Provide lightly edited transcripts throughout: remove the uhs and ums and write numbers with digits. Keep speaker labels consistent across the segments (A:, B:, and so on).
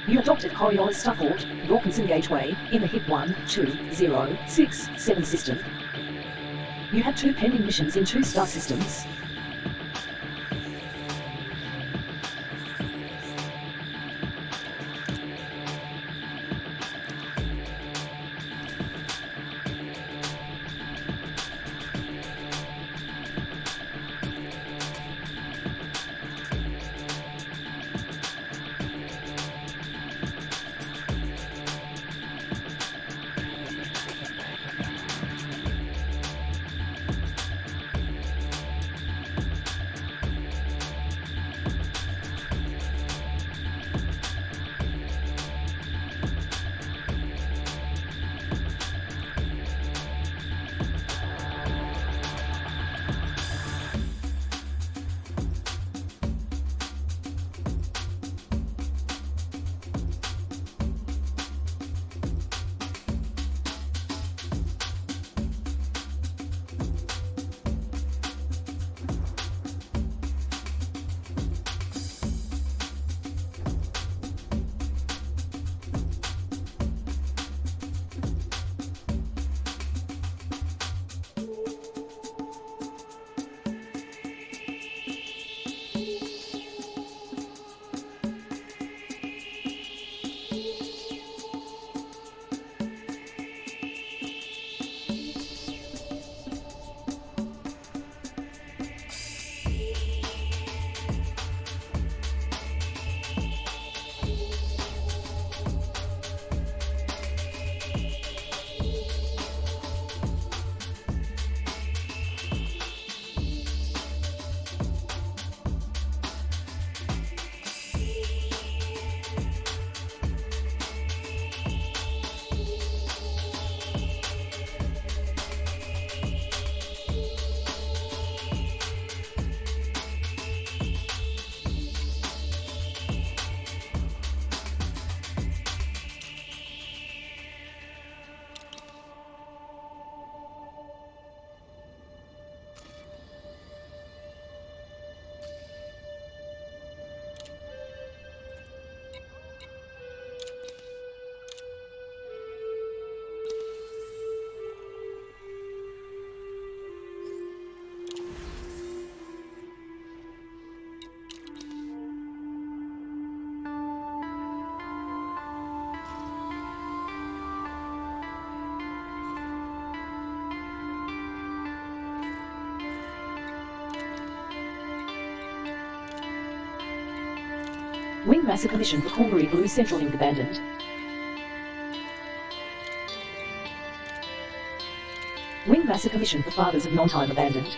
A: You adopted Coriolis Stuffault, Yorkinson Gateway, in the HIP 12067 system. You had 2 pending missions in 2 star systems. Wing Massacre Mission for Cornbury Blue Central Link abandoned. Wing Massacre Mission for Fathers of Non-Time abandoned.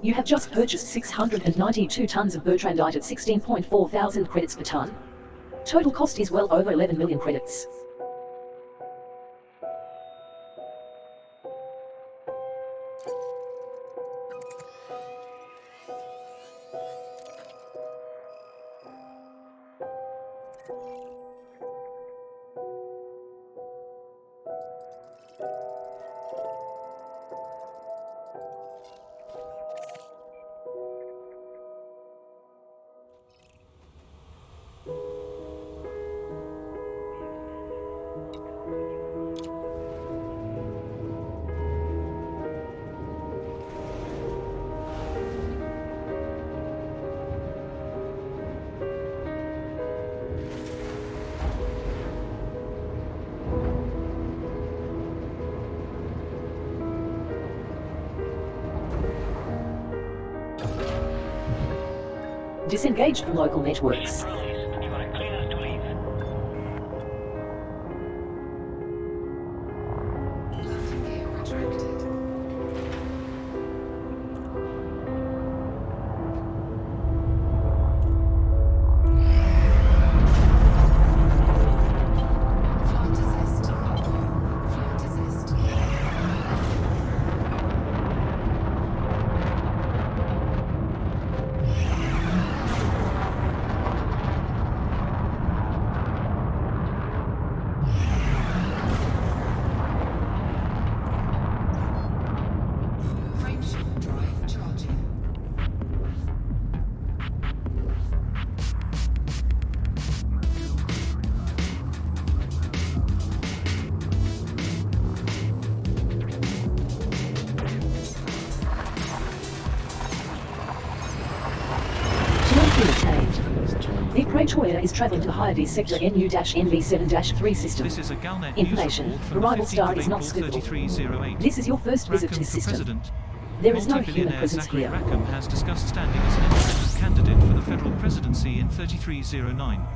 A: You have just purchased 692 tons of Bertrandite at 16.4 thousand credits per ton. Total cost is well over 11 million credits. Disengage from local networks. The Pretoria is travelling to the Hyades sector NU-NV7-3 system.
B: This is a Galnet
A: Information. Arrival star is not scoopable. This is your first visit to the system. There is no human presence
B: Zachary
A: here.
B: Rackham has discussed standing as an independent candidate for the federal presidency in 3309.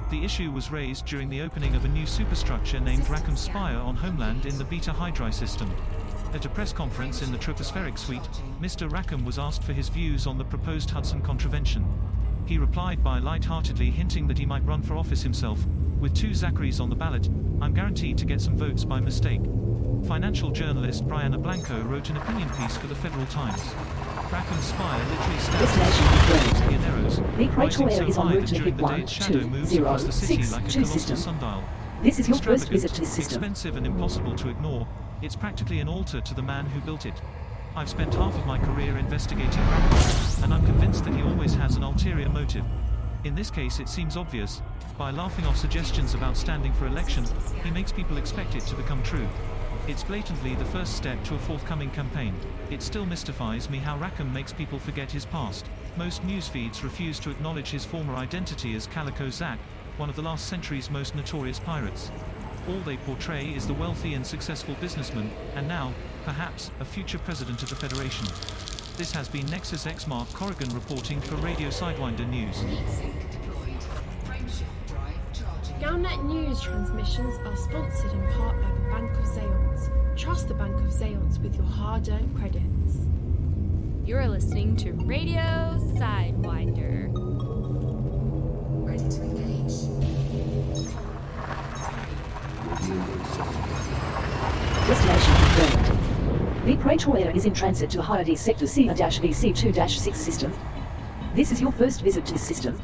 B: The issue was raised during the opening of a new superstructure named Rackham Spire on Homeland in the Beta Hydri system. At a press conference in the tropospheric suite, Mr. Rackham was asked for his views on the proposed Hudson contravention. He replied by light-heartedly hinting that he might run for office himself. With 2 Zacharys on the ballot, I'm guaranteed to get some votes by mistake. Financial journalist Brianna Blanco wrote an opinion piece for the Federal Times. Rackham Spire literally stands in arrows,
A: The
B: rising
A: Pretoria
B: so
A: is en
B: high
A: route
B: that
A: to
B: during
A: hit
B: the day its shadow moves across the city like a
A: 1062
B: colossal
A: system.
B: sundial.
A: This is your first visit to the system.
B: Expensive and impossible to ignore, it's practically an altar to the man who built it. I've spent half of my career investigating Rackham, and I'm convinced that he always has an ulterior motive. In this case it seems obvious. By laughing off suggestions about standing for election, he makes people expect it to become true. It's blatantly the first step to a forthcoming campaign. It still mystifies me how Rackham makes people forget his past. Most news feeds refuse to acknowledge his former identity as Calico Zack, one of the last century's most notorious pirates. All they portray is the wealthy and successful businessman, and now, perhaps, a future president of the Federation. This has been Nexus X Mark Corrigan reporting for Radio Sidewinder News.
C: Galnet News transmissions are sponsored in part by the Bank of Zayons. Trust the Bank of Zayons with your hard-earned credits.
D: You're listening to Radio Sidewinder.
C: Ready to engage.
A: Destination confirmed. The Pretoria is in transit to the Hyades sector C-VC2-6 system. This is your first visit to the system.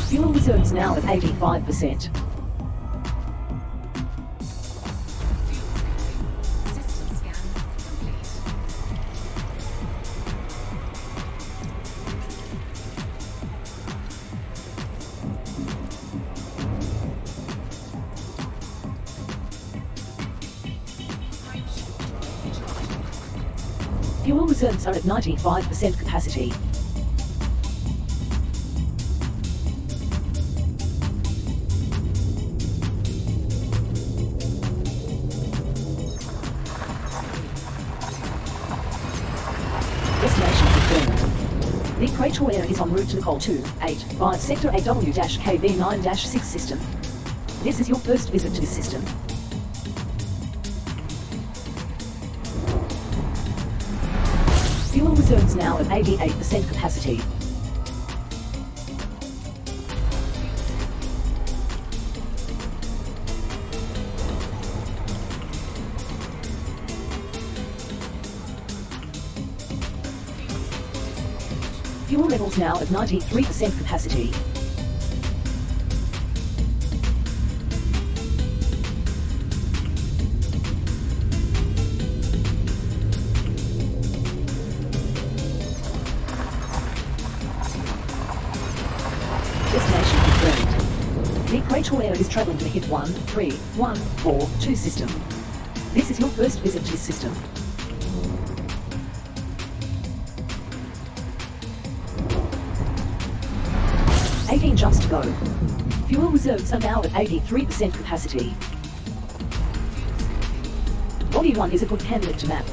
A: Fuel reserves now at 85%. Fuel reserves are at 95% capacity. Destination confirmed. The Pretoria is en route to the Col 285 Sector AW-KB9-6 system. This is your first visit to the system. Fuel reserves now at 88% capacity. Fuel levels now at 93% capacity. Destination confirmed. The Equator Air is traveling to hit 13142 system. This is your first visit to this system. Eighteen jumps to go. Fuel reserves are now at 83% capacity. Body 1 is a good candidate to map.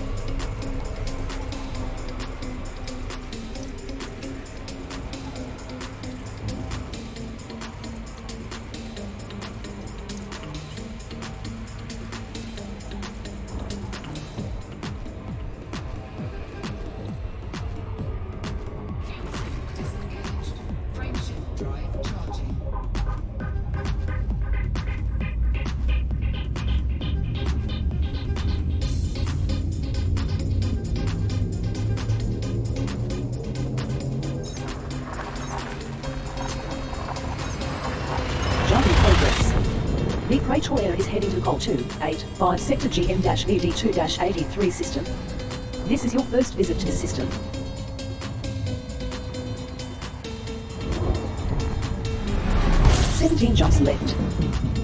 A: Jump in progress. The Equator Air is heading to Col 285 Sector GM-VD2-83 system. This is your first visit to the system. Seventeen jumps left.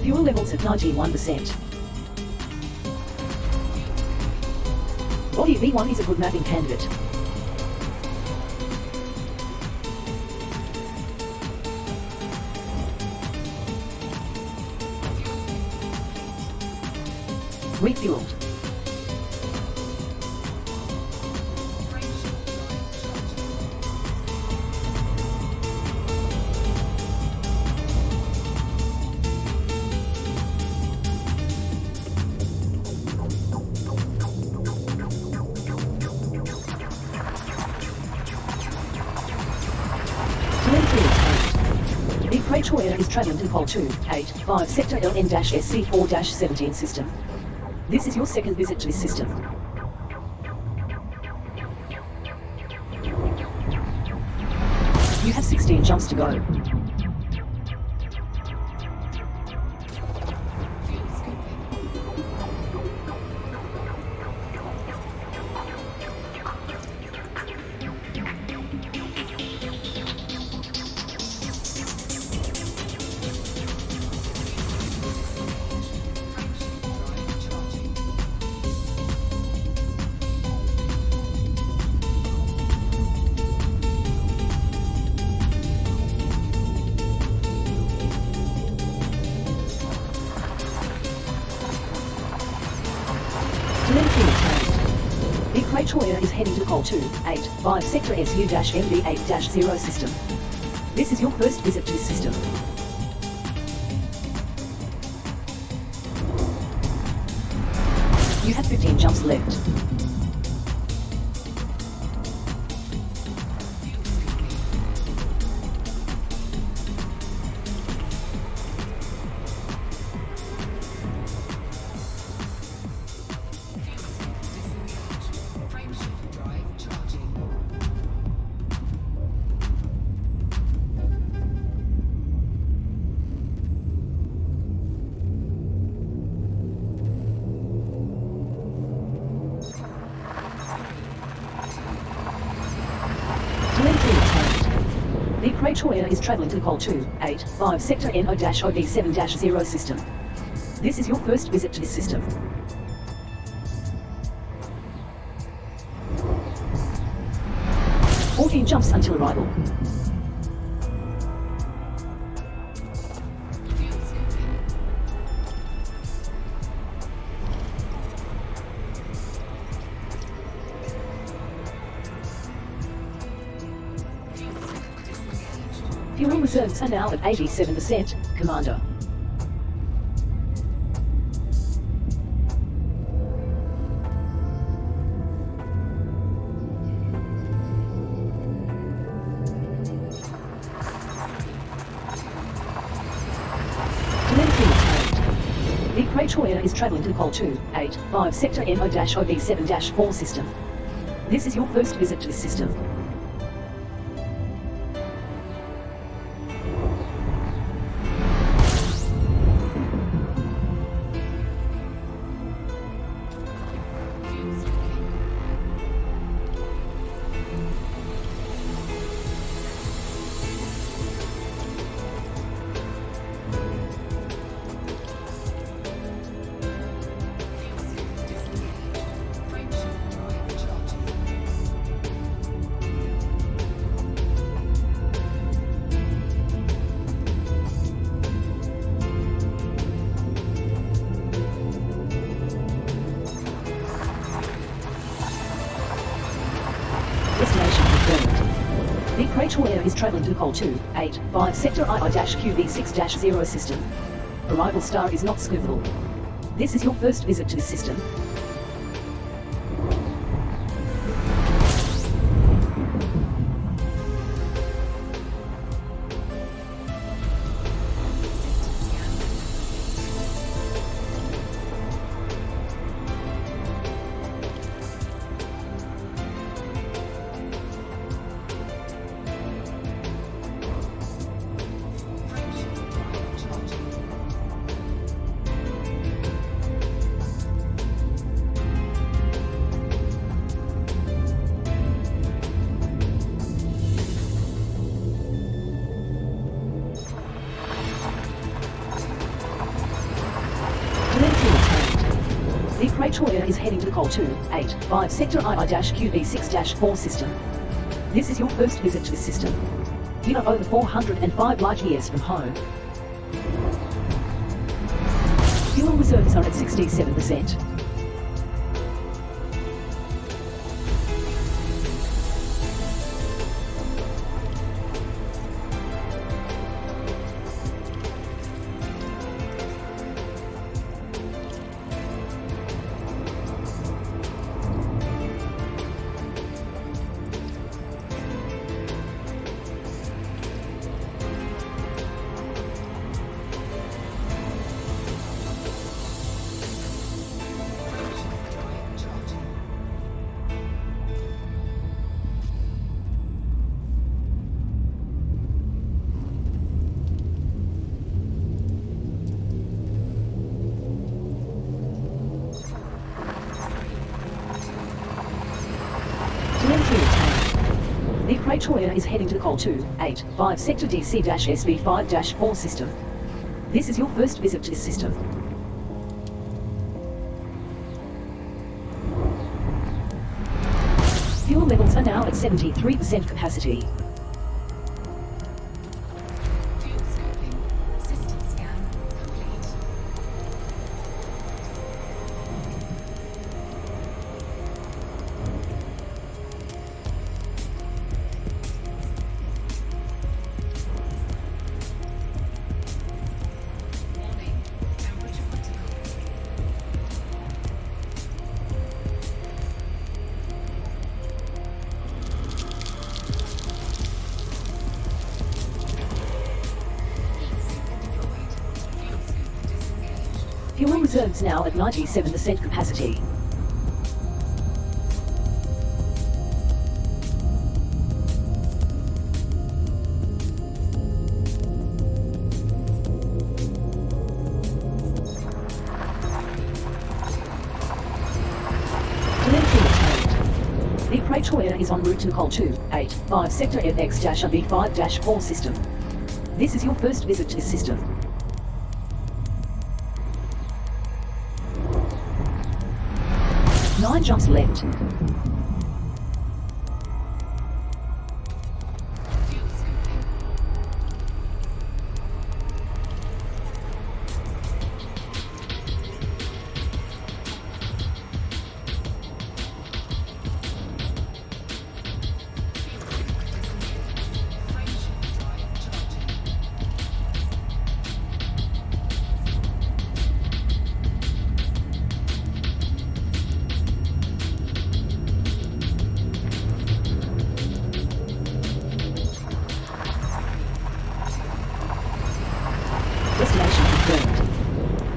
A: Fuel levels at 91%. Body V1 is a good mapping candidate. Refueled. Telemetry obtained. The Equator Air is traveling to Col 285 Sector LN-SC4-17 system. This is your second visit to this system. You have 16 jumps to go. Telemetry obtained. The Equator Air is heading to Col 285 Sector SU-MD8-0 system. This is your first visit to this system. You have 15 jumps left. Telemetry obtained. The Equator Air is traveling to Col 285 Sector NO-OB7-0 system. This is your first visit to this system. Fourteen jumps until arrival. Fuel reserves are now at 87%, Commander. The Praetor is traveling to the Col 285 Sector MO-OB7-4 system. This is your first visit to this system. Destination confirmed. The Praetor is traveling to the Col 285 Sector II-QB6-0 system. Arrival star is not Scoofle. This is your first visit to this system. The Praetor is heading to the Col 285 Sector II-QB6-4 system. This is your first visit to this system. You are over 405 light years from home. Fuel reserves are at 67%. The Praetor is heading to the Col 285 Sector DC-SV5-4 system. This is your first visit to this system. Fuel levels are now at 73% capacity.
E: Fuel scoping. System scan complete. Warning. Temperature critical.
A: Fuel reserves now at 97% capacity. The Praetor is en route to Col 285 Sector FX-B5-4 system. This is your first visit to this system. Nine jumps left.
E: Fuel scoping.
A: Destination confirmed.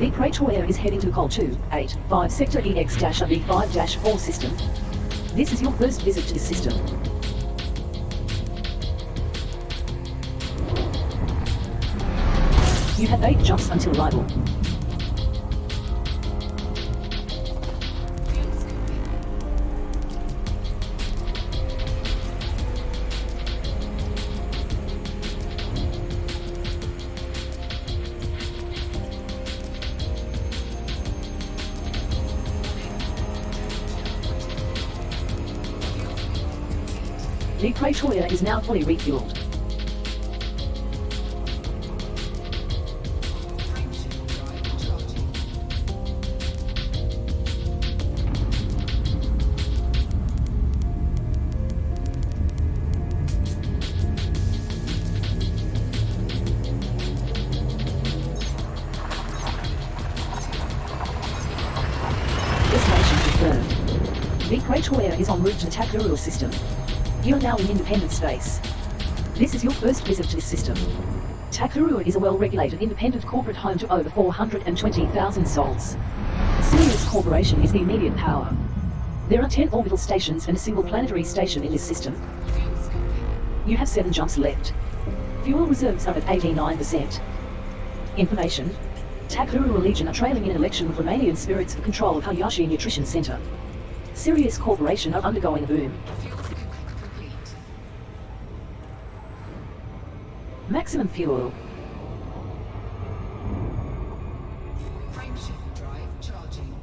A: The Praetor is heading to Col 285 Sector EX-B5-4 system. This is your first visit to this system. You have 8 jumps until arrival.
E: Fuel scooping.
A: The Praetor is now fully refueled.
E: Time shift drive charging.
A: Destination confirmed. The Praetor is en route to the Takurua system. You are now in independent space. This is your first visit to this system. Takurua is a well-regulated independent corporate home to over 420,000 souls. Sirius Corporation is the immediate power. There are 10 orbital stations and a single planetary station in this system.
E: Fuel scooping.
A: You have 7 jumps left. Fuel reserves are at 89%. Information. Takurua Legion are trailing in an election of Romanian spirits for control of Hayashi Nutrition Center. Sirius Corporation are undergoing a boom.
E: Fuel scooping complete.
A: Maximum fuel.
E: Frame shift drive charging.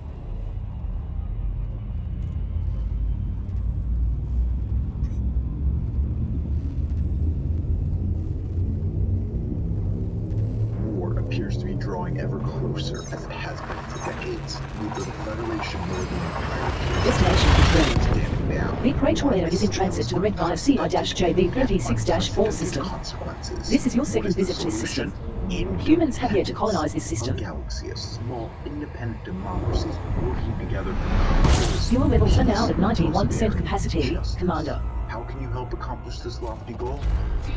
F: War appears to be drawing ever closer as it has been for decades. Neither the Federation nor the Empire
A: Destination confirmed.
F: standing down.
A: The Praetor is in transit to the Red 5CI-JB36-4 system.
F: Consequences.
A: This is your second visit to this system. Humans have yet to colonize this
F: A
A: system.
F: galaxy of small, independent democracies working together for
A: Fuel levels are now at 91% capacity, Commander.
F: How can you help accomplish this lofty goal?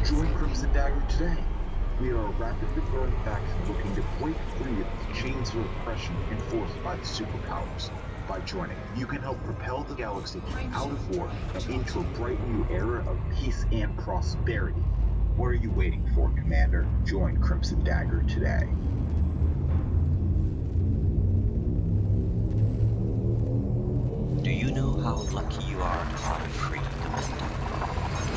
F: Join Crimson Dagger today. We are a rapidly growing faction looking to break free of the chains of oppression enforced by the superpowers. By joining, you can help propel the galaxy out of war and into a bright new era of peace and prosperity. What are you waiting for, Commander? Join Crimson Dagger today.
G: Do you know how lucky you are to fly free, Commander? To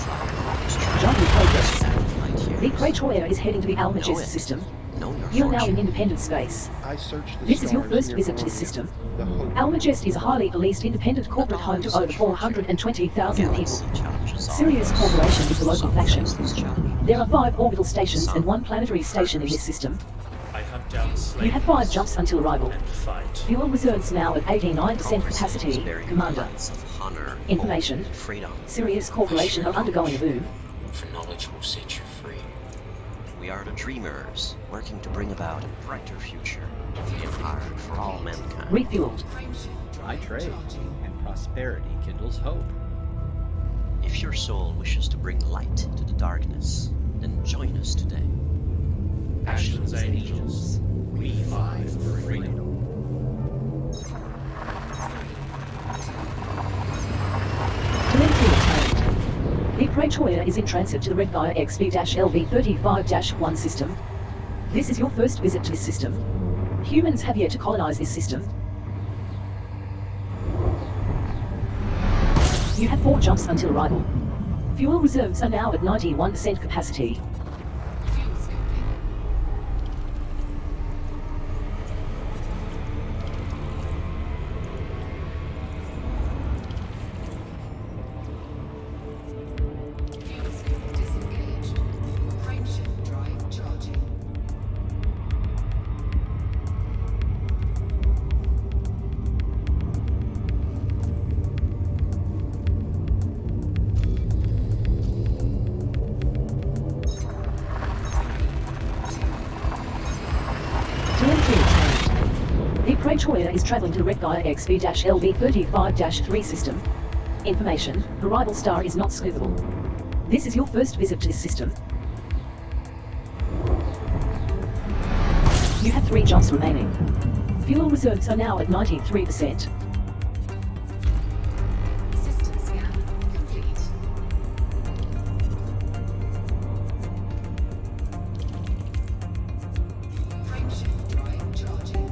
G: fly across
A: Jump in progress.
G: 7 light years.
A: The Praetor is heading to the
G: Know
A: Almagest
G: it.
A: system.
G: Know your
A: You are now in
G: fortune.
A: independent space.
H: I searched the
A: This is your
H: stars
A: first
H: near
A: visit to this
H: Bologna.
A: system.
H: The hope
A: Almagest is a highly policed independent corporate home to over 420,000 people.
G: Galaxy challenges all
A: Sirius
G: of us.
A: Corporation is the local
G: Some
A: faction.
G: face this challenge.
A: There are 5 orbital stations and 1 planetary station in this system.
I: I hunt down slaves
A: You have 5 jumps until arrival.
I: and fight.
A: Fuel reserves now at 89% capacity,
G: Bearing
A: Commander.
G: lights of honor,
A: Information.
G: hope, and freedom.
A: Sirius Corporation are undergoing a boom.
J: For knowledge will set you free.
G: We are the dreamers, working to bring about a brighter future. Empowered for all mankind.
A: Refueled.
E: Frame shift
K: I
E: drive
K: trade,
E: charging.
K: and prosperity kindles hope.
G: If your soul wishes to bring light to the darkness, then join us today.
I: Ashland's angels, we fight for freedom.
A: Telemetry obtained. The Praetor is in transit to the Red Fire XB-LV35-1 system. This is your first visit to this system. Humans have yet to colonize this system. You have 4 jumps until arrival. Fuel reserves are now at 91% capacity.
E: Fuel scooping. Fuel scoop disengaged. Frame shift drive charging.
A: Telemetry obtained. The Praetor is traveling to the Red Gaia XB-LV35-3 system. Information, arrival star is not scoopable. This is your first visit to this system. You have 3 jumps remaining. Fuel reserves are now at 93%.
E: System scan complete. Frameshift drive charging.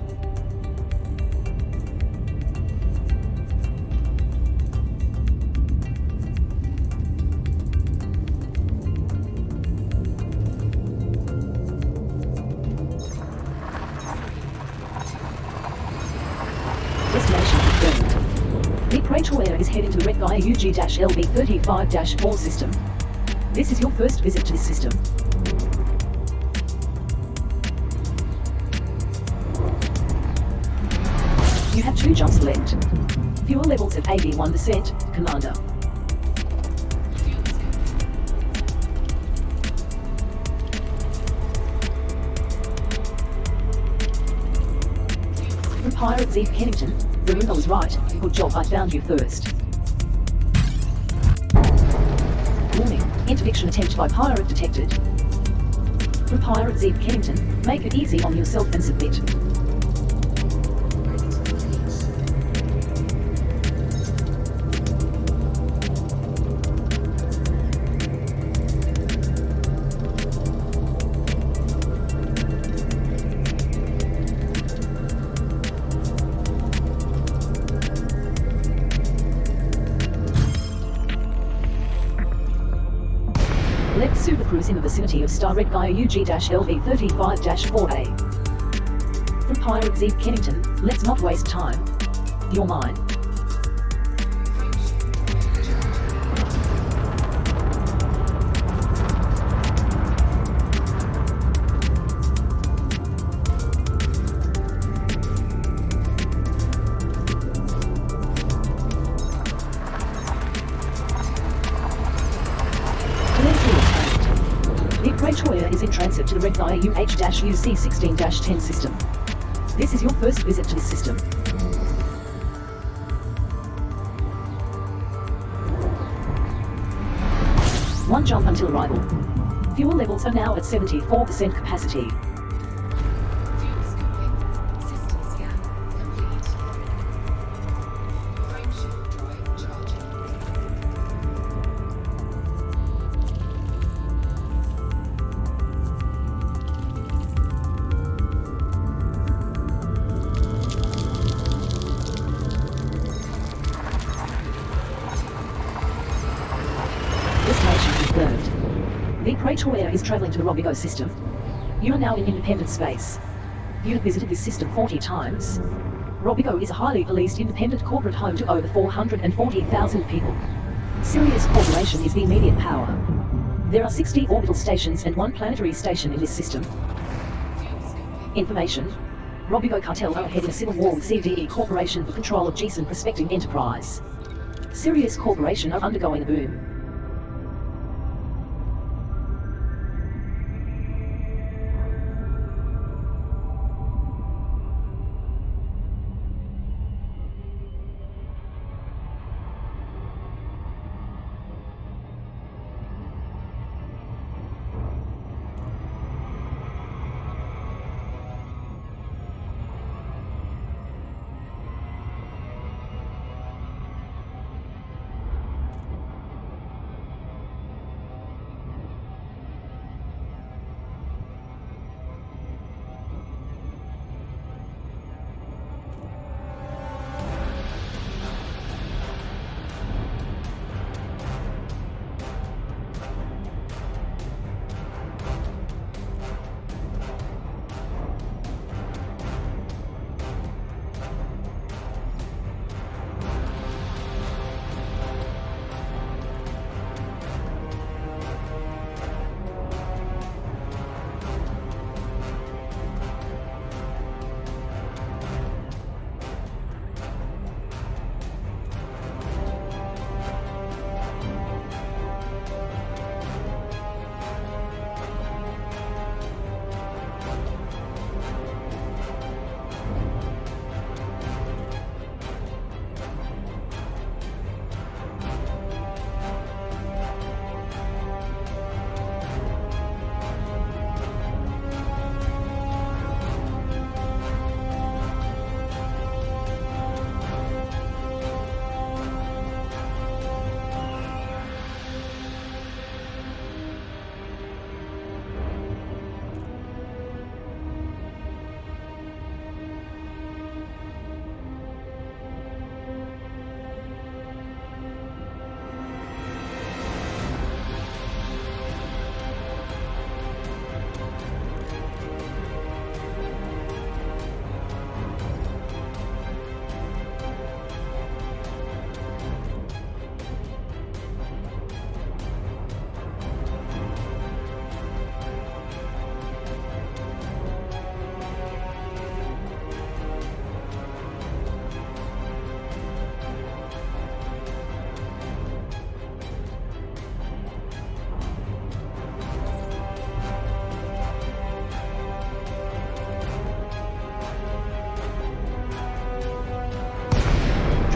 A: Destination confirmed. The Equator Air is heading to the Red Gaia UG-LV35-4 system. This is your first visit to this system. You have 2 jumps left. Fuel levels at 81%, Commander.
E: Fuel scan.
A: From Pirate Zeke Kennington, the window was right. Good job, I found you first. Warning, interdiction attempt by pirate detected. From Pirate Zeke Kennington, make it easy on yourself and submit.
E: Ready to release.
A: Left Super Cruise in the vicinity of Star Red Gaia UG-LV35-4A. From Pirate Zeke Kennington, let's not waste time. You're mine.
E: Frameshift drive charging.
A: The Equator Air is in transit to the Red Gaia UH-UC16-10 system. This is your first visit to this system. One jump until arrival. Fuel levels are now at 74% capacity.
E: Fuel scooping. System scan complete. Frameshift drive charging.
A: Destination confirmed. The Equator Air is traveling to the Robigo system. You are now in independent space. You have visited this system 40 times. Robigo is a highly policed independent corporate home to over 440,000 people. Sirius Corporation is the immediate power. There are 60 orbital stations and 1 planetary station in this system.
E: Fuel scooping.
A: Information. Robigo cartel are ahead in a civil war with CDE Corporation for control of Jason Prospecting Enterprise. Sirius Corporation are undergoing a boom.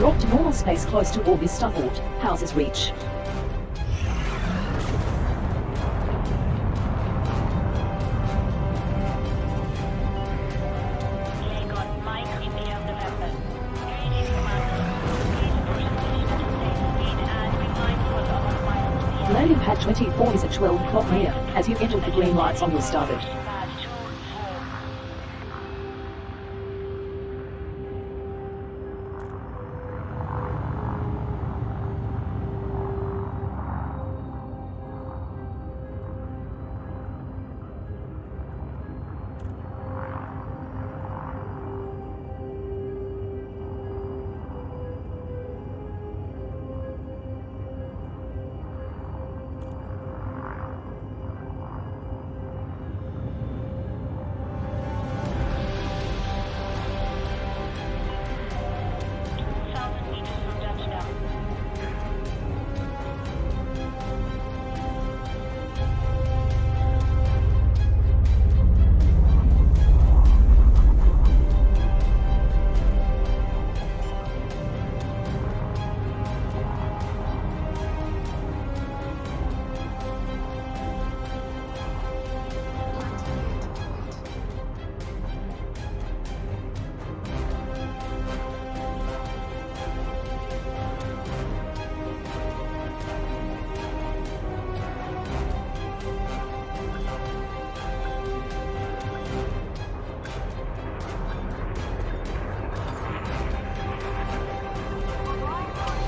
A: Drop to normal space close to all vista port. Houses reach. Landing pad 24 is at 12 o'clock near, as you enter the green lights on your starboard.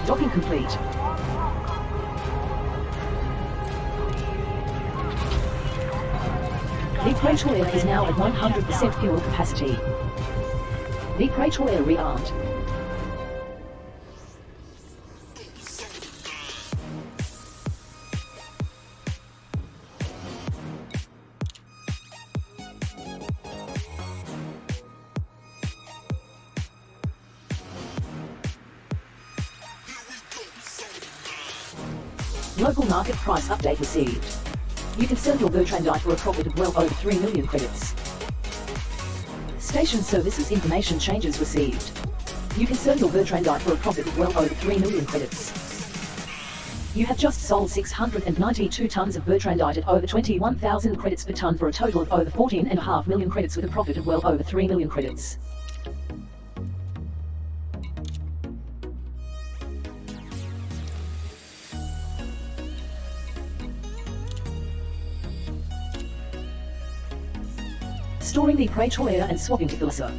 A: Docking complete. The Equatorial is now at 100% fuel capacity. The Equatorial rearmed. Local market price update received. You can sell your Bertrandite for a profit of well over 3 million credits. Station services information changes received. You can sell your Bertrandite for a profit of well over 3 million credits. You have just sold 692 tons of Bertrandite at over 21,000 credits per ton for a total of over 14.5 million credits with a profit of well over 3 million credits. Storing the Equatoria and swapping to Philosopher.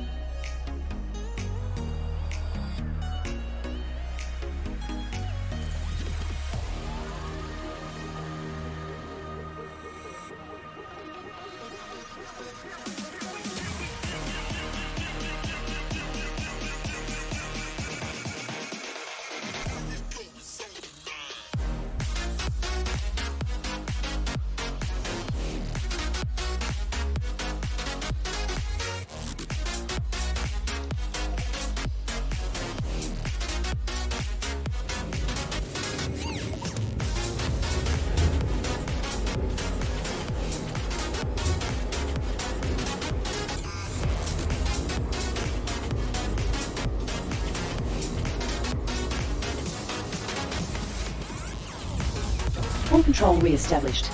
A: Full control re-established.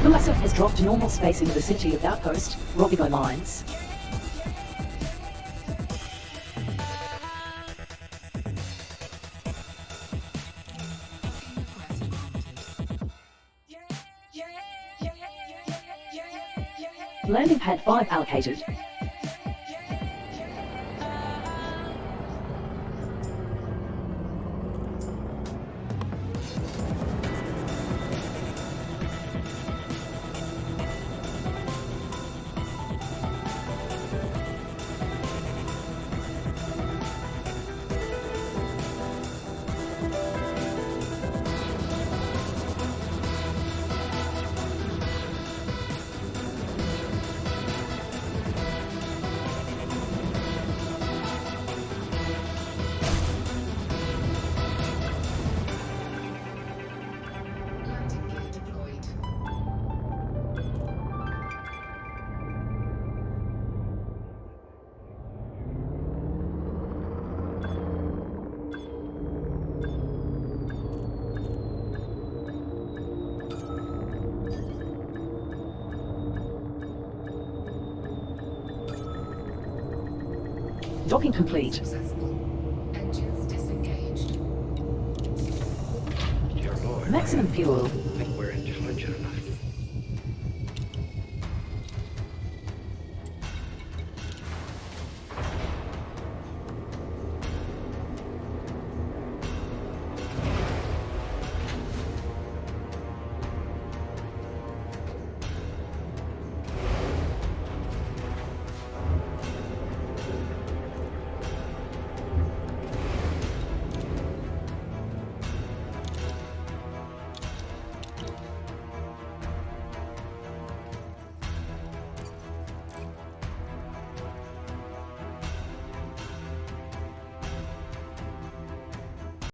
A: The lasso has dropped to normal space in the vicinity of Outpost, Robigo Mines. Landing pad 5 allocated.
E: Landing gear deployed.
A: Docking complete.
E: Successful. Engines disengaged.
J: Dear Lord,
A: Maximum fuel.
J: I